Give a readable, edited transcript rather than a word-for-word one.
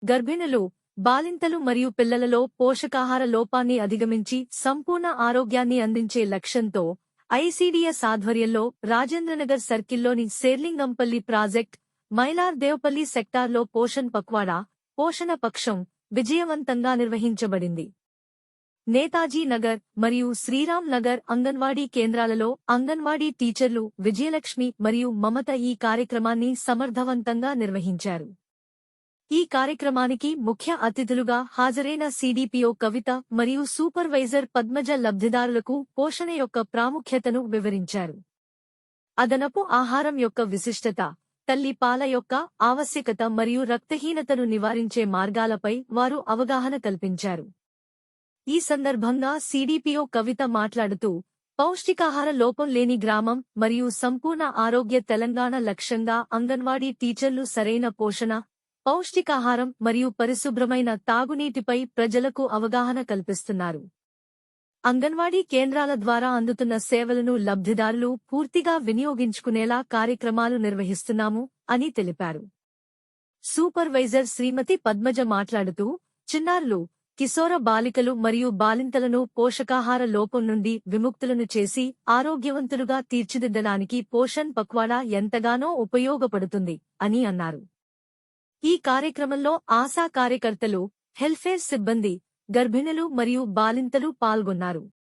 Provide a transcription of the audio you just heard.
గర్భిణులు, బాలింతలు మరియు పిల్లలలో పోషకాహార లోపాన్ని అధిగమించి సంపూర్ణ ఆరోగ్యాన్ని అందించే లక్ష్యంతో ఐసీడీఎస్ ఆధ్వర్యంలో రాజేంద్రనగర్ సర్కిల్లోని శేర్లింగంపల్లి ప్రాజెక్ట్, మైలార్ దేవపల్లి సెక్టార్లో పోషణ్ పక్వాడా, పోషణ పక్షం విజయవంతంగా నిర్వహించబడింది. నేతాజీ నగర్ మరియు శ్రీరామ్ నగర్ అంగన్వాడీ కేంద్రాలలో అంగన్వాడీ టీచర్లు విజయలక్ష్మి మరియు మమత ఈ కార్యక్రమాన్ని సమర్థవంతంగా నిర్వహించారు. ఈ కార్యక్రమానికి ముఖ్య అతిథులుగా హాజరైన సీడీపీఓ కవిత మరియు సూపర్వైజర్ పద్మజ లబ్ధిదారులకు పోషణ యొక్క ప్రాముఖ్యతను వివరించారు. అదనపు ఆహారం యొక్క విశిష్టత, తల్లి పాల యొక్క ఆవశ్యకత మరియు రక్తహీనతను నివారించే మార్గాలపై వారు అవగాహన కల్పించారు. ఈ సందర్భంగా సీడీపీఓ కవిత మాట్లాడుతూ, పౌష్టికాహార లోపం లేని గ్రామం మరియు సంపూర్ణ ఆరోగ్య తెలంగాణ లక్ష్యంగా అంగన్వాడీ టీచర్లు సరైన పోషణ, పౌష్టికాహారం మరియు పరిశుభ్రమైన తాగునీటిపై ప్రజలకు అవగాహన కల్పిస్తున్నారు. అంగన్వాడీ కేంద్రాల ద్వారా అందుతున్న సేవలను లబ్ధిదారులు పూర్తిగా వినియోగించుకునేలా కార్యక్రమాలు నిర్వహిస్తున్నాము అని తెలిపారు. సూపర్వైజర్ శ్రీమతి పద్మజ మాట్లాడుతూ, చిన్నారులు, కిశోర బాలికలు మరియు బాలింతలను పోషకాహార లోపం నుండి విముక్తులను చేసి ఆరోగ్యవంతులుగా తీర్చిదిద్దడానికి పోషణ్ పక్వాడా ఎంతగానో ఉపయోగపడుతుంది అని అన్నారు. ఈ కార్యక్రమంలో ఆశా కార్యకర్తలు, హెల్త్కేర్ సిబ్బంది, గర్భిణులు మరియు బాలింతలు పాల్గొన్నారు.